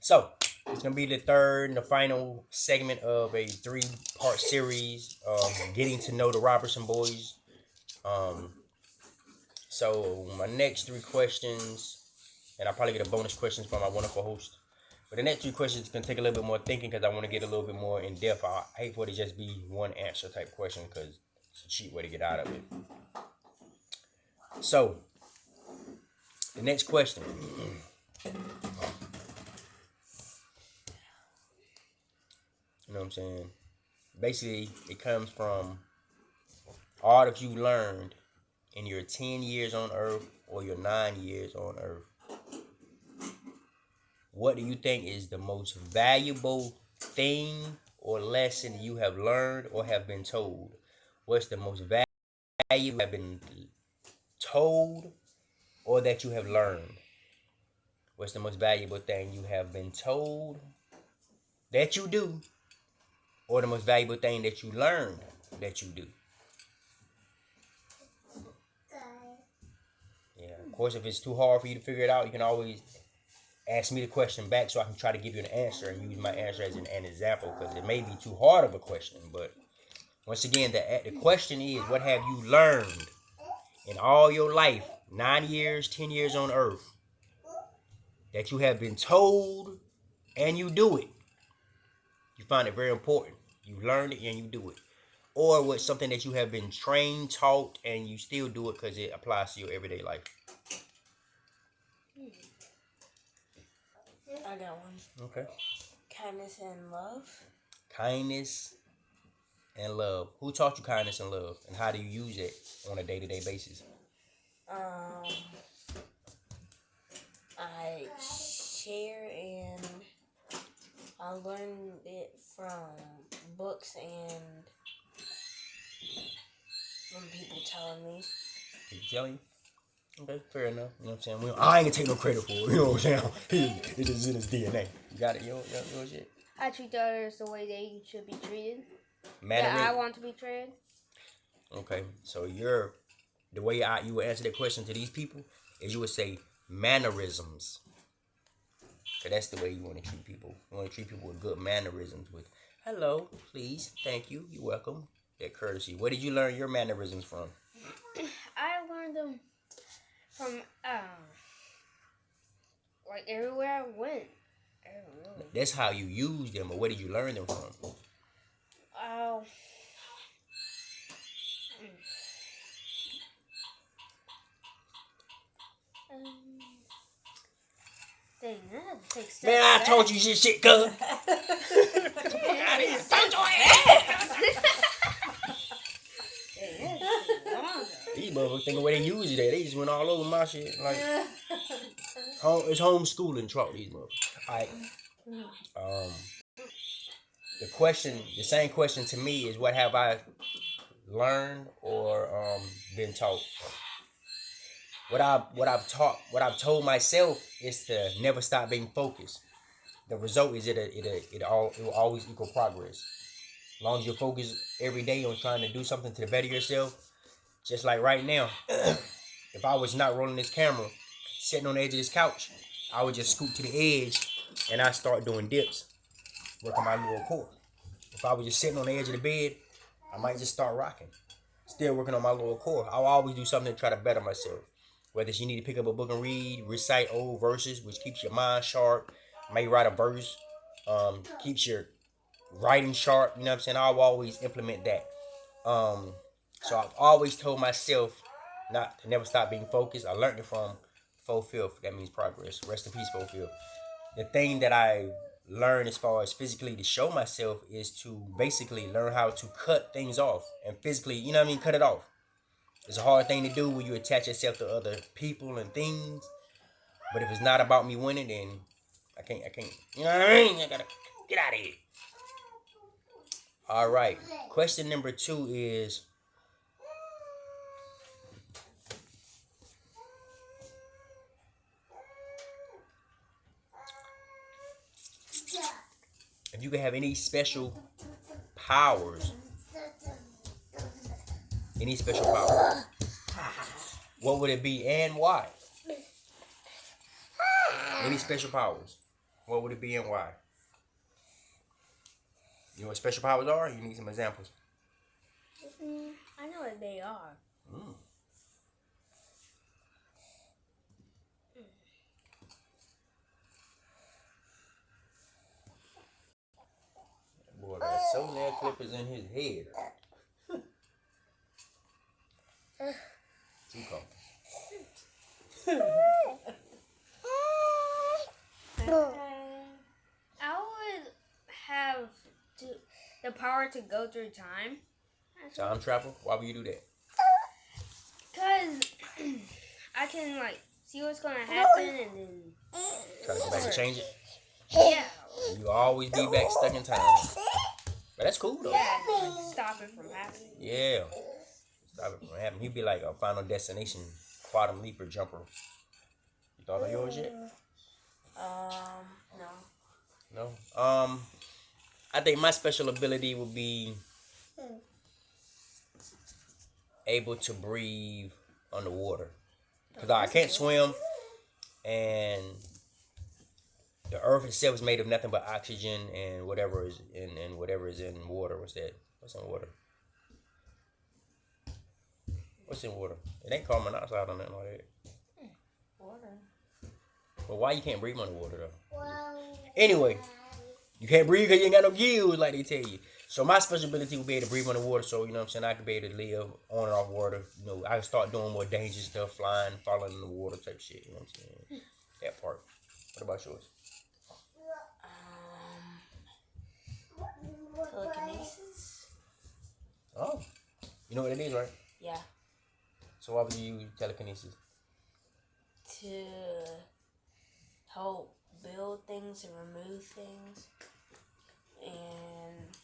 So it's gonna be the third and the final segment of a three-part series, getting to know the Roberson boys. Um, so my next three questions, and I'll probably get a bonus questions from my wonderful host. But the next three questions can take a little bit more thinking because I want to get a little bit more in depth. I hate for it to just be one answer type question because it's a cheap way to get out of it. So the next question. You know what I'm saying? Basically, it comes from all that you learned in your 10 years on Earth or your 9 years on Earth. What do you think is the most valuable thing or lesson you have learned or have been told? What's the most valuable you have been told or that you have learned? What's the most valuable thing you have been told that you do or the most valuable thing that you learned that you do? Yeah, of course, if it's too hard for you to figure it out, you can always ask me the question back so I can try to give you an answer and use my answer as an example because it may be too hard of a question. But once again, the question is, what have you learned in all your life, 9 years, 10 years on Earth, that you have been told and you do it? You find it very important. You learned it and you do it. Or what's something that you have been trained, taught, and you still do it because it applies to your everyday life. I got one. Okay. Kindness and love. Kindness and love. Who taught you kindness and love, and how do you use it on a day-to-day basis? I share and I learned it from books and from people telling me. People telling you? Okay, fair enough. You know what I'm saying? I ain't gonna take no credit for it. You know what I'm saying? It's just in his DNA. You got it? Your shit? I treat others the way they should be treated. Mannerism. That I want to be treated. Okay, so the way you would answer that question to these people is you would say mannerisms. So that's the way you want to treat people. You want to treat people with good mannerisms, with hello, please, thank you, you're welcome. That courtesy. Where did you learn your mannerisms from? I learned them from like everywhere I went. That's how you use them, but where did you learn them from? Oh. Dang, I had to take steps. Man, I told you shit, cuz. Told your ass. These motherfuckers think the way they use it, they just went all over my shit. Like, it's homeschooling, trout these motherfuckers. All right. The same question to me is, what have I learned or been taught? What I've told myself is to never stop being focused. The result is it will always equal progress. As long as you're focused every day on trying to do something to better yourself, just like right now, if I was not rolling this camera, sitting on the edge of this couch, I would just scoot to the edge and I start doing dips, working my little core. If I was just sitting on the edge of the bed, I might just start rocking, still working on my lower core. I'll always do something to try to better myself. Whether it's you need to pick up a book and read, recite old verses, which keeps your mind sharp, may write a verse, keeps your writing sharp. You know what I'm saying? I'll always implement that. So I've always told myself not to never stop being focused. I learned it from 4/5. That means progress. Rest in peace, 4/5. The thing that I learned as far as physically to show myself is to basically learn how to cut things off and physically, you know what I mean, cut it off. It's a hard thing to do when you attach yourself to other people and things. But if it's not about me winning, then I can't. You know what I mean? I gotta get out of here. All right. Question number 2 is, if you could have any special powers, what would it be and why? Any special powers? What would it be and why? You know what special powers are? You need some examples. I know what they are. Boy, that toenail clippers in his head. Too cold. I would have the power to go through time. Time travel? Why would you do that? Cause I can like see what's gonna happen and then Try to go back and change it? yeah, You always be back stuck in time. But that's cool though. yeah, like, stop it from happening. Yeah. Stop it from happening. He'd be like a Final Destination quantum leaper jumper. You thought of yours yet? No. No. I think my special ability would be able to breathe underwater. Because I can't swim, and the earth itself is made of nothing but oxygen and whatever is in water. What's that? What's in water? What's in water? It ain't carbon monoxide or nothing like that. Water. But why you can't breathe underwater though? Anyway, you can't breathe because you ain't got no gills like they tell you. So my special ability would be able to breathe underwater. So, you know what I'm saying, I could be able to live on and off water. You know, I could start doing more dangerous stuff, flying, falling in the water type shit. You know what I'm saying? That part. What about yours? Telekinesis. Oh. You know what it is, right? Yeah. So why would you use telekinesis? To help build things and remove things. And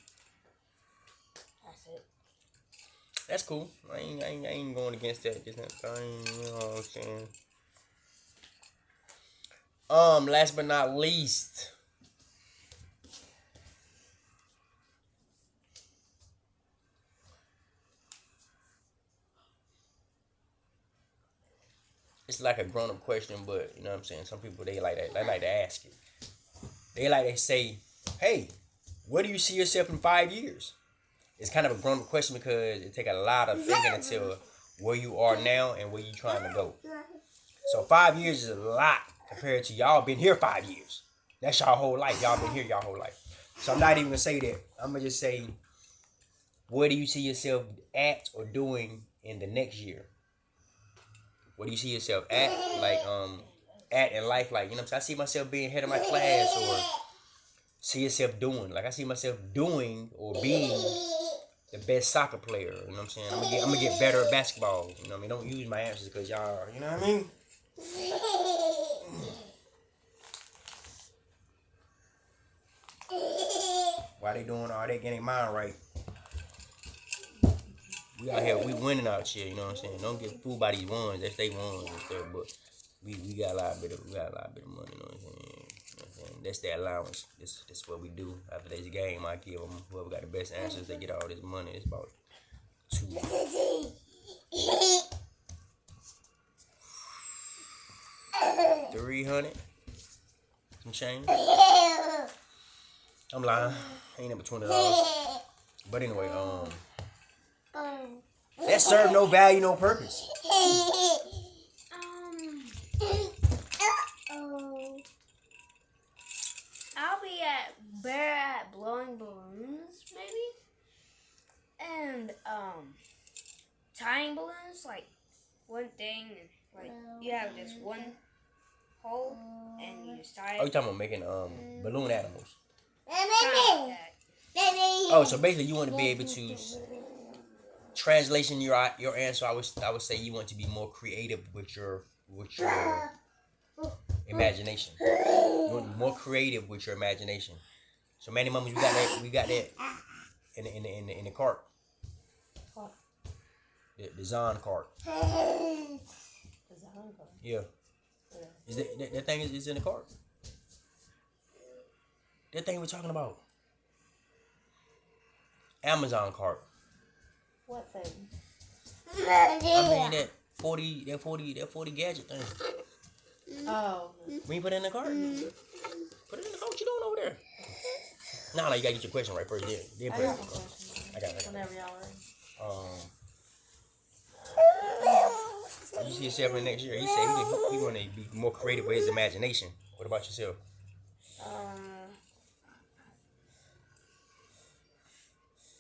that's it. That's cool. I ain't going against that. Just that thing, you know what I'm saying? Last but not least. It's like a grown-up question, but you know what I'm saying? Some people they like to ask it. They like to say, hey, where do you see yourself in 5 years? It's kind of a grown-up question because it take a lot of thinking until where you are now and where you trying to go. So 5 years is a lot compared to y'all been here 5 years. That's y'all whole life. Y'all been here y'all whole life. So I'm not even gonna say that. I'm gonna just say, where do you see yourself at or doing in the next year? Where do you see yourself at, like, at in life, like, you know what I'm saying? I see myself being head of my class, or see yourself doing, like, I see myself doing or being the best soccer player, you know what I'm saying? I'm gonna get better at basketball, you know what I mean? Don't use my answers because y'all, you know what I mean? Why they doing all that, getting mind right? We out here, we winning out here, you know what I'm saying? Don't get fooled by these ones, that's they ones and stuff, but we got a lot bit of money, you know what I'm saying? That's the allowance. That's what we do. After this game, I give them whoever got the best answers, they get all this money. It's about 300 some change. I'm lying. Ain't never $20. But anyway, that serve no value, no purpose. I'll be better at blowing balloons, maybe, and tying balloons, like one thing, like you have this one hole and you just tie it. Oh, you talking about making balloon animals? Kind of like that. Oh, so basically you want to be able to translation your answer. I would say you want to be more creative with your imagination. You want to be more creative with your imagination. So many moments we got that in the cart. The Zon cart. Yeah. Is that thing is in the cart? That thing we're talking about. Amazon cart. What thing? I mean that 40 gadget thing. Oh. When you put it in the cart? Put it in the What you doing over there? No, you gotta get your question right first. Then I put it. got my question. I got it. Whenever y'all ready. You see yourself in the next year? He said he want to be more creative with his imagination. What about yourself?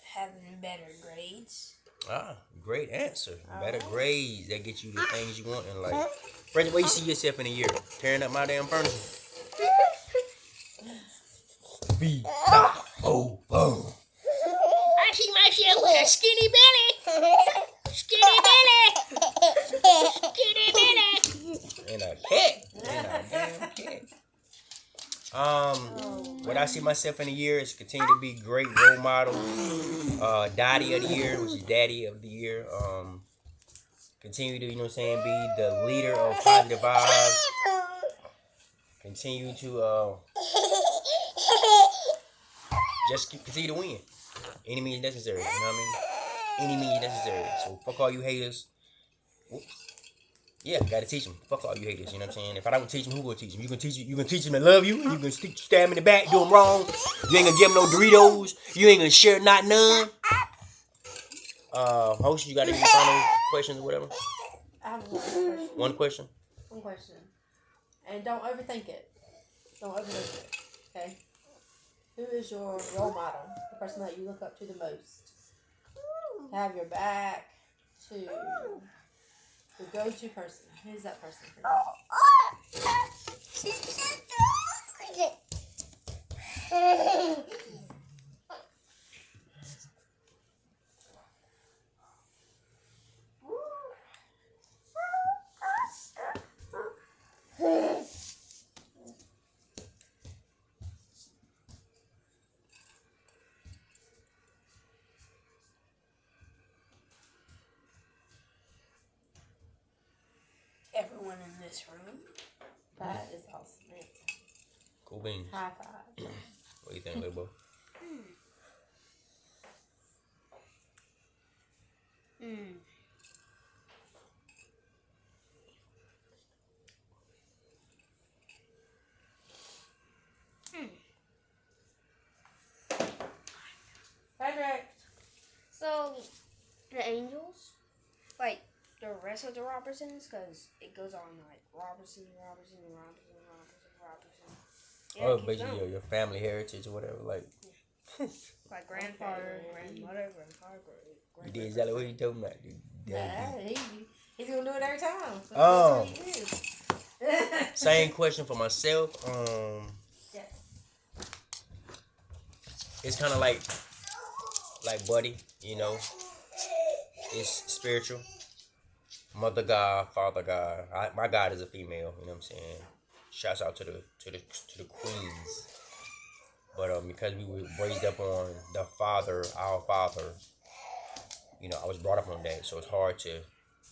Having better grades. Great answer. Better grades that get you the things you want in life. Brendan, where you see yourself in a year? Tearing up my damn furniture. Boom. I see myself with a skinny belly. Skinny belly. And a cat. And a damn cat. What I see myself in a year is continue to be great role model. Daddy of the year, which is daddy of the year. Continue to, you know what I'm saying, be the leader of positive vibes. Continue to just continue to win. Any means necessary, you know what I mean? Any means necessary. So fuck all you haters. Whoops. Yeah, gotta teach them. Fuck all you haters, you know what I'm saying? If I don't teach them, who gonna teach them? You gonna teach them to love you? You gonna stab them in the back, do them wrong? You ain't gonna give them no Doritos? You ain't gonna share not none? Host, you got any final questions or whatever? I have one question. One question? One question. And don't overthink it. Don't overthink it. Okay? Who is your role model? The person that you look up to the most? To have your back, to the go-to person. Who's that person for you? Everyone in this room. That is awesome. Cool beans. High five. What do you think, little boy? Patrick. So, the Angels, like the rest of the Robersons, because it goes on like Roberson. Yeah, Oh, it keeps basically going. your family heritage or whatever. Like, Like grandfather, grandmother, you did exactly what he told me. He's gonna do it every time. So Oh. that's what he is. Same question for myself. Yes. It's kind of like Buddy, you know. It's spiritual. Mother God, Father God. My God is a female. You know what I'm saying? Shouts out to the queens. But because we were raised up on the Father, our Father, you know, I was brought up on that, so it's hard to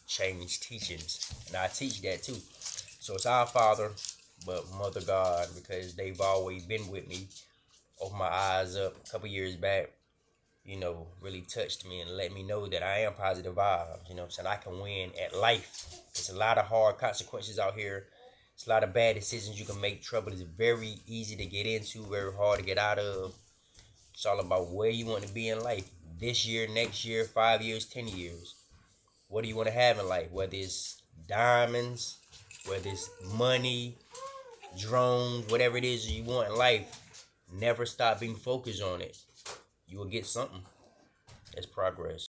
change teachings, and I teach that too. So it's our Father, but Mother God, because they've always been with me. Opened my eyes up a couple years back, you know, really touched me and let me know that I am positive vibes. You know what I'm saying? I can win at life. There's a lot of hard consequences out here. It's a lot of bad decisions you can make. Trouble is very easy to get into, very hard to get out of. It's all about where you want to be in life. This year, next year, 5 years, 10 years. What do you want to have in life? Whether it's diamonds, whether it's money, drones, whatever it is you want in life, never stop being focused on it. You will get something. That's progress.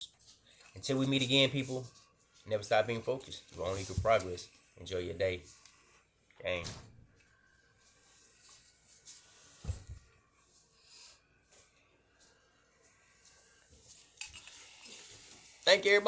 Until we meet again, people, never stop being focused. You only can progress. Enjoy your day. Gang. Thank you, everybody.